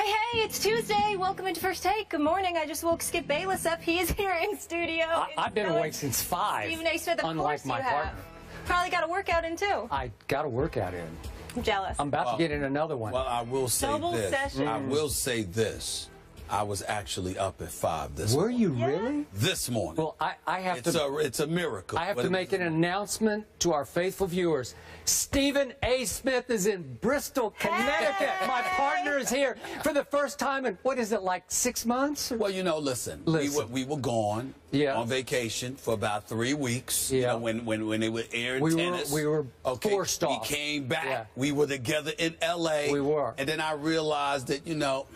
Hey, it's Tuesday. Welcome into First Take. Good morning. I just woke Skip Bayless up. He is here in studio. I've been awake since 5. Stephen A. Smith, of unlike course my you partner. have. Probably got a workout in, too. I got a workout in. I'm jealous. I'm about to get in another one. Well, I will say Double this. session. I will say this. I was actually up at 5 this Were morning. you really? This morning. Well, I have to. It's a miracle. I have to make an announcement to our faithful viewers. Stephen A. Smith is in Bristol, Connecticut. Hey! My partner is here for the first time in, what is it, like 6 months? Well, you know, listen. We were gone on vacation for about 3 weeks. Yeah. You know, when they were airing tennis. We were forced off. We came back. Yeah. We were together in L.A. We were. And then I realized that, you know,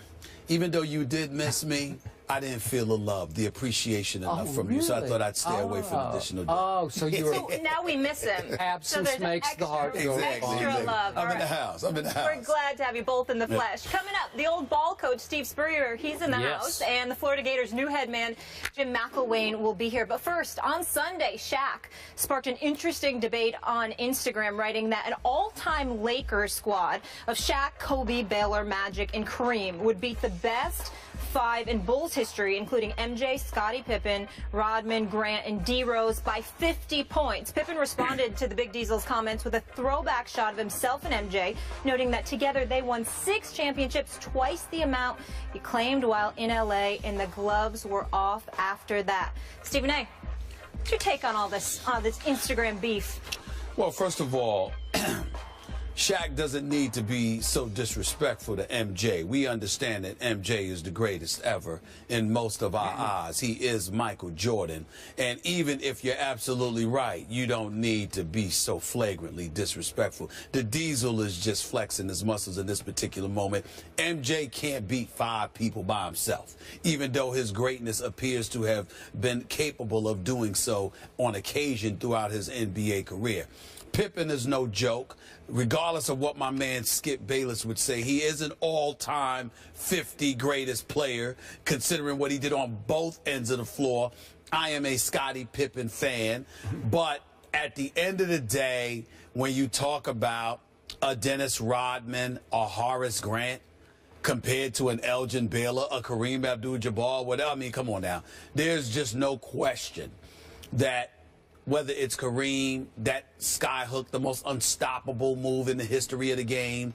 even though you did miss me, I didn't feel the love, the appreciation enough from you, so I thought I'd stay away for an additional day. Oh, so you were... So now we miss him. Absence so makes the heart go extra love. I'm in the house. I'm in the house. We're glad to have you both in the flesh. Coming up, the old ball coach, Steve Spurrier, he's in the house, and the Florida Gators' new head man, Jim McElwain, will be here. But first, on Sunday, Shaq sparked an interesting debate on Instagram, writing that an all-time Lakers squad of Shaq, Kobe, Baylor, Magic, and Kareem would beat the best 5 in Bulls history, including MJ, Scottie Pippen, Rodman, Grant, and D. Rose by 50 points. Pippen responded to the Big Diesel's comments with a throwback shot of himself and MJ, noting that together they won 6 championships, twice the amount he claimed while in L.A., and the gloves were off after that. Stephen A., what's your take on all this Instagram beef? Well, first of all, Shaq doesn't need to be so disrespectful to MJ. We understand that MJ is the greatest ever in most of our eyes. He is Michael Jordan. And even if you're absolutely right, you don't need to be so flagrantly disrespectful. The Diesel is just flexing his muscles in this particular moment. MJ can't beat 5 people by himself, even though his greatness appears to have been capable of doing so on occasion throughout his NBA career. Pippen is no joke. Regardless of what my man Skip Bayless would say, he is an all-time 50 greatest player, considering what he did on both ends of the floor. I am a Scottie Pippen fan, but at the end of the day, when you talk about a Dennis Rodman or Horace Grant compared to an Elgin Baylor, a Kareem Abdul-Jabbar, whatever, I mean, come on now. There's just no question that whether it's Kareem, that skyhook, the most unstoppable move in the history of the game,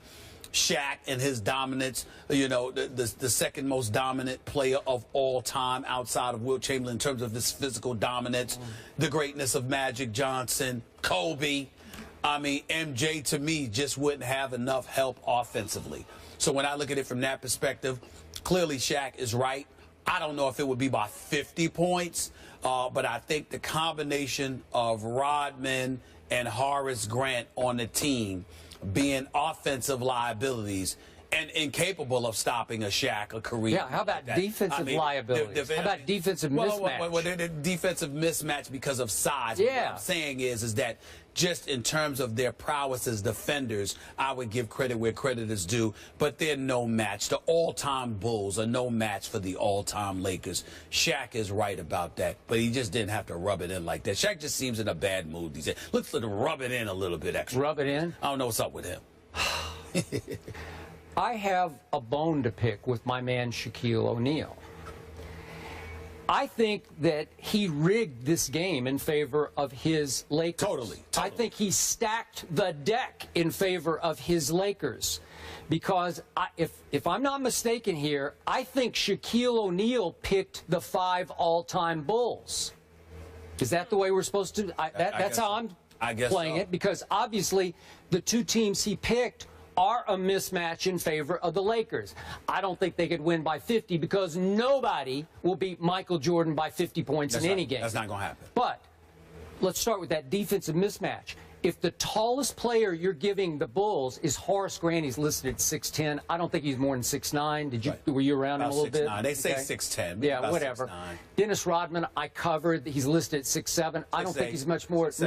Shaq and his dominance, you know, the second most dominant player of all time outside of Wilt Chamberlain in terms of his physical dominance, the greatness of Magic Johnson, Kobe. I mean, MJ, to me, just wouldn't have enough help offensively. So when I look at it from that perspective, clearly Shaq is right. I don't know if it would be by 50 points, but I think the combination of Rodman and Horace Grant on the team being offensive liabilities and incapable of stopping a Shaq, a Kareem. Yeah, how about defensive liabilities? How about defensive mismatch? Well, they're defensive mismatch because of size. Yeah. What I'm saying is that just in terms of their prowess as defenders, I would give credit where credit is due, but they're no match. The all-time Bulls are no match for the all-time Lakers. Shaq is right about that, but he just didn't have to rub it in like that. Shaq just seems in a bad mood these days. Let's let him rub it in a little bit extra. Rub it in? I don't know what's up with him. I have a bone to pick with my man Shaquille O'Neal. I think that he rigged this game in favor of his Lakers. Totally. I think he stacked the deck in favor of his Lakers. Because if I'm not mistaken here, I think Shaquille O'Neal picked the 5 all-time Bulls. Is that the way we're supposed to? That's how I'm playing it. Because obviously the 2 teams he picked are a mismatch in favor of the Lakers. I don't think they could win by 50 because nobody will beat Michael Jordan by 50 points in any game. That's not going to happen. But let's start with that defensive mismatch. If the tallest player you're giving the Bulls is Horace Grant, he's listed at 6'10". I don't think he's more than 6'9". Did you? Were you around him a little bit? 6'9". They say 6'10". Yeah, whatever. 6'9". Dennis Rodman, I covered. He's listed at 6'7". I don't think he's much more. He's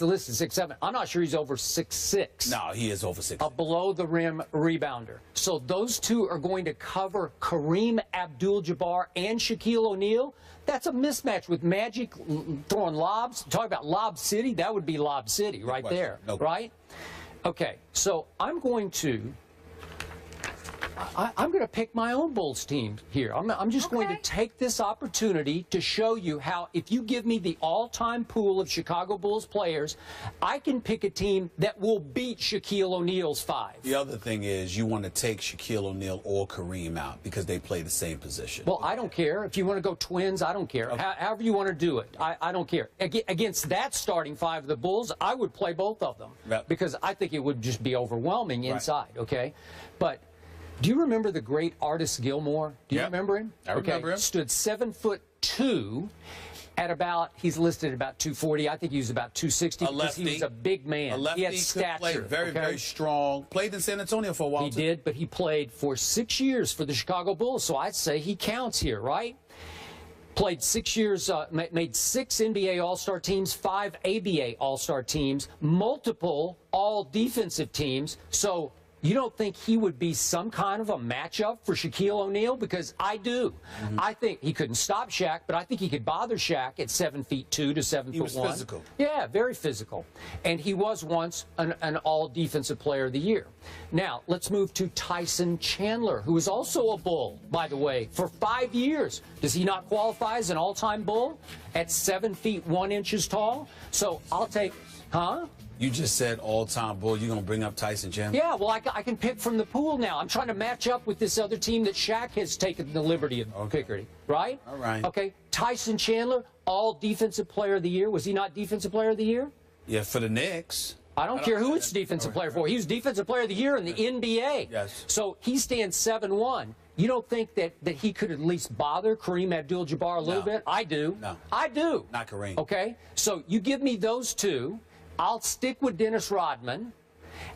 listed 6'7". I'm not sure he's over 6'6". No, he is over 6'6". A below-the-rim rebounder. So those 2 are going to cover Kareem Abdul-Jabbar and Shaquille O'Neal. That's a mismatch with Magic throwing lobs. Talk about Lob City. That would be Lob City right there, right? Okay, so I'm going to I'm going to pick my own Bulls team here. I'm just going to take this opportunity to show you how, if you give me the all-time pool of Chicago Bulls players, I can pick a team that will beat Shaquille O'Neal's 5. The other thing is you want to take Shaquille O'Neal or Kareem out because they play the same position. Well, I don't care. If you want to go twins, I don't care. Okay. However you want to do it, I don't care. Against that starting 5 of the Bulls, I would play both of them because I think it would just be overwhelming inside, okay? But do you remember the great Artis Gilmore? Do you remember him? I remember him. Stood 7'2" at about, he's listed at about 240. I think he was about 260 because he was a big man. A lefty, he had stature. Very strong. Played in San Antonio for a while. He did, but he played for 6 years for the Chicago Bulls, so I'd say he counts here, right? Played 6 years, made 6 NBA All-Star teams, 5 ABA All-Star teams, multiple all-defensive teams. So you don't think he would be some kind of a matchup for Shaquille O'Neal? Because I do. I think he couldn't stop Shaq, but I think he could bother Shaq at 7'2" to 7'1". He was physical. Yeah, very physical. And he was once an all-defensive player of the year. Now, let's move to Tyson Chandler, who is also a Bull, by the way, for 5 years. Does he not qualify as an all-time Bull at 7 feet 1 inches tall? So I'll take, You just said all-time Bull. You're going to bring up Tyson Chandler? Yeah, well, I can pick from the pool now. I'm trying to match up with this other team that Shaq has taken the liberty of picking, right? All right. Okay, Tyson Chandler, all Defensive Player of the Year. Was he not Defensive Player of the Year? Yeah, for the Knicks. I don't care who it's Defensive Player for. He was Defensive Player of the Year in the NBA. Yes. So he stands 7'1". You don't think that he could at least bother Kareem Abdul-Jabbar a little bit? I do. No. I do. Not Kareem. Okay, so you give me those two. I'll stick with Dennis Rodman,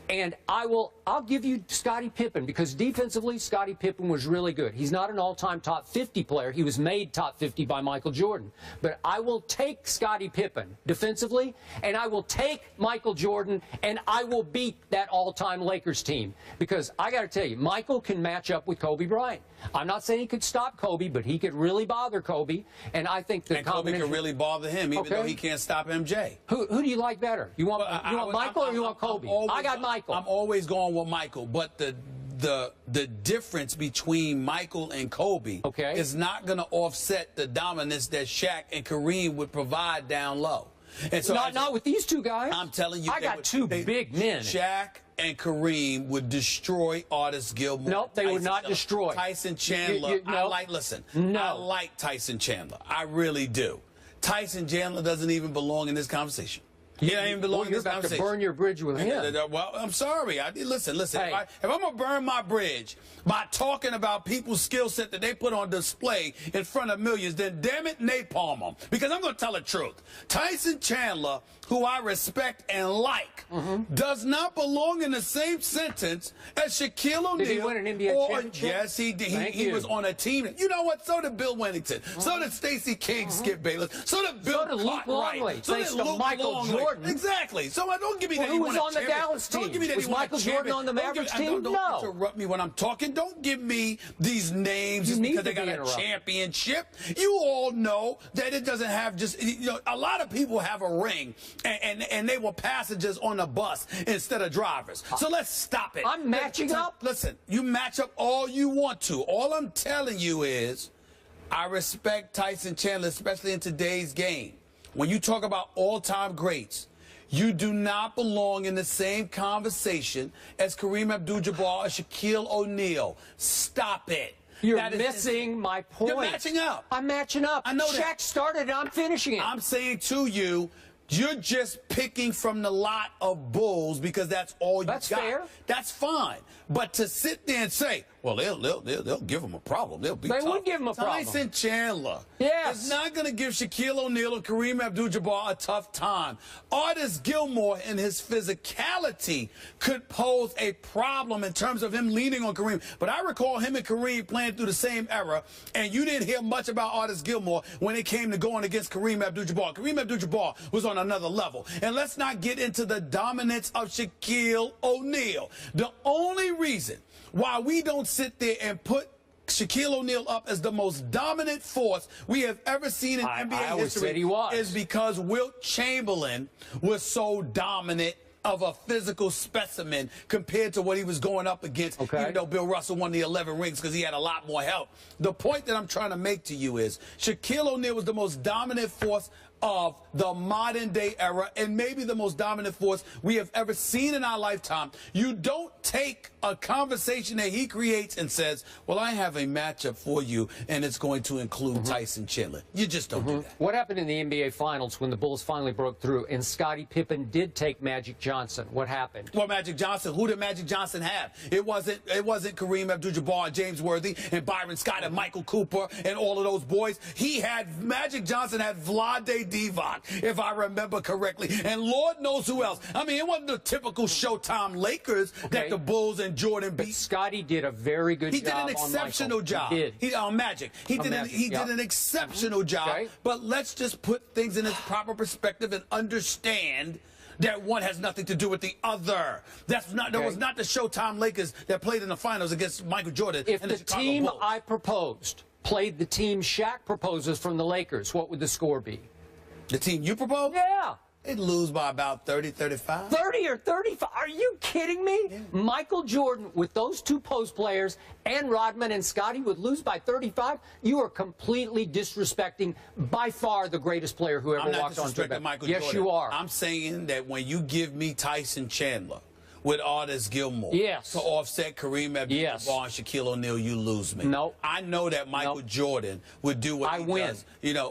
and I'll give you Scottie Pippen, because defensively, Scottie Pippen was really good. He's not an all-time top 50 player. He was made top 50 by Michael Jordan. But I will take Scottie Pippen defensively, and I will take Michael Jordan, and I will beat that all-time Lakers team. Because I got to tell you, Michael can match up with Kobe Bryant. I'm not saying he could stop Kobe, but he could really bother Kobe. And I think the Kobe could really bother him, even though he can't stop MJ. Who do you like better? You want Michael or you want Kobe? I got Michael. I'm always going with Michael, but the difference between Michael and Kobe is not going to offset the dominance that Shaq and Kareem would provide down low. And so not with these two guys. I'm telling you, I got two big men. Shaq and Kareem would destroy Artis Gilmore. Nope, they would not destroy. Tyson Chandler. I like Tyson Chandler. I really do. Tyson Chandler doesn't even belong in this conversation. He doesn't even belong in this conversation. You're about to burn your bridge with him. Well, I'm sorry. Listen. Hey. If I'm going to burn my bridge by talking about people's skill set that they put on display in front of millions, then damn it, napalm them. Because I'm going to tell the truth. Tyson Chandler, who I respect and like, does not belong in the same sentence as Shaquille O'Neal. Did he win an NBA championship? Yes, he did. He was on a team. You know what? So did Bill Wennington. So did Stacey King, Skip Bayless. So did Bill Luke Longley. So did Luke Michael Jordan. Exactly. So don't give me that. Who was on the Dallas team? Was Michael Jordan on the Mavericks team? Don't interrupt me when I'm talking. Don't give me these names just because they got a championship. You all know that it doesn't have just, a lot of people have a ring and they were passengers on a bus instead of drivers. So let's stop it. I'm matching up. Listen, you match up all you want to. All I'm telling you is I respect Tyson Chandler, especially in today's game. When you talk about all-time greats, you do not belong in the same conversation as Kareem Abdul-Jabbar or Shaquille O'Neal. Stop it. You're missing my point. You're matching up. I'm matching up. I know Shaq started and I'm finishing it. I'm saying to you, you're just picking from the lot of Bulls because that's all you got. That's fair. That's fine. But to sit there and say, well, they'll give him a problem. They would give him a problem. Tyson Chandler is not going to give Shaquille O'Neal or Kareem Abdul-Jabbar a tough time. Artis Gilmore and his physicality could pose a problem in terms of him leaning on Kareem. But I recall him and Kareem playing through the same era, and you didn't hear much about Artis Gilmore when it came to going against Kareem Abdul-Jabbar. Kareem Abdul-Jabbar was on another level. And let's not get into the dominance of Shaquille O'Neal. The only reason why we don't sit there and put Shaquille O'Neal up as the most dominant force we have ever seen in NBA history said he was. is because Wilt Chamberlain was so dominant of a physical specimen compared to what he was going up against, even though Bill Russell won the 11 rings because he had a lot more help. The point that I'm trying to make to you is Shaquille O'Neal was the most dominant force of the modern day era and maybe the most dominant force we have ever seen in our lifetime. You don't take a conversation that he creates and says, well, I have a matchup for you and it's going to include Tyson Chandler. You just don't do that. What happened in the NBA Finals when the Bulls finally broke through and Scottie Pippen did take Magic Johnson? What happened? Well, Magic Johnson, who did Magic Johnson have? It wasn't Kareem Abdul-Jabbar, James Worthy, and Byron Scott and Michael Cooper and all of those boys. Magic Johnson had Vlade Divac, if I remember correctly, and Lord knows who else. I mean, it wasn't the typical Showtime Lakers that the Bulls and Jordan beat. But Scottie did a very good job. He did an exceptional job. He did. On Magic. He did an exceptional job. Okay. But let's just put things in its proper perspective and understand that one has nothing to do with the other. That was not the Showtime Lakers that played in the finals against Michael Jordan. If and the Chicago team Bulls. I proposed played the team Shaq proposes from the Lakers, what would the score be? The team you proposed? Yeah. They'd lose by about 30, 35. 30 or 35? Are you kidding me? Yeah. Michael Jordan, with those two post players, and Rodman and Scottie would lose by 35? You are completely disrespecting by far the greatest player who ever walked on the Michael Yes, Jordan. you are. I'm saying that when you give me Tyson Chandler with Artis Gilmore to offset Kareem Abdul-Jabbar and Shaquille O'Neal, you lose me. No. I know that Michael Jordan would do what he does,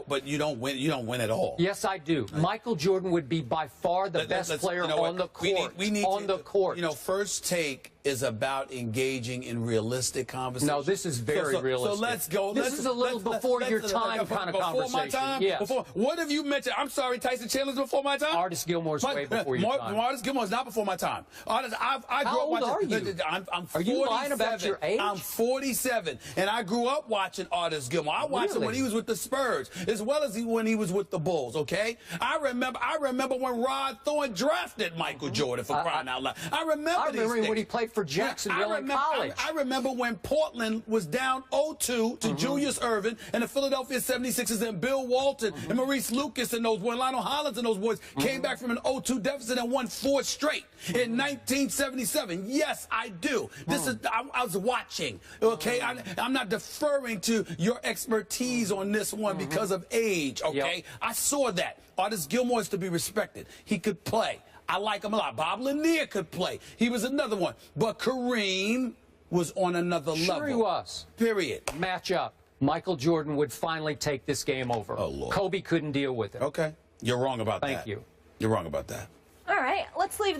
but you don't win. You don't win at all. Yes, I do. Michael Jordan would be by far the best player on the court. We need on the court. First Take is about engaging in realistic conversation. No, this is very realistic. So let's go. This is a little before your time kind of conversation. Before my time? Yes. What have you mentioned? I'm sorry, Tyson Chandler's before my time? Artis Gilmore's way before your time. Artis Gilmore's not before my time. How old are you? I'm 47. Are you lying about your age? I'm 47, and I grew up watching Artis Gilmore. I watched him when he was with the Spurs, as well as when he was with the Bulls, okay? I remember when Rod Thorne drafted Michael Jordan, for crying out loud. I remember when he played for Jacksonville in college. I remember when Portland was down 0-2 to Julius Erving and the Philadelphia 76ers and Bill Walton and Maurice Lucas and those boys, Lionel Hollins and those boys came back from an 0-2 deficit and won 4 straight in 1977. Yes, I do. This is I was watching. Okay, I'm not deferring to your expertise on this one because of age. Okay, I saw that. Artis Gilmore is to be respected. He could play. I like him a lot. Bob Lanier could play. He was another one. But Kareem was on another level. Sure he was. Period. Match up. Michael Jordan would finally take this game over. Oh, Lord. Kobe couldn't deal with it. Okay. You're wrong about that. Thank you. You're wrong about that. All right. Let's leave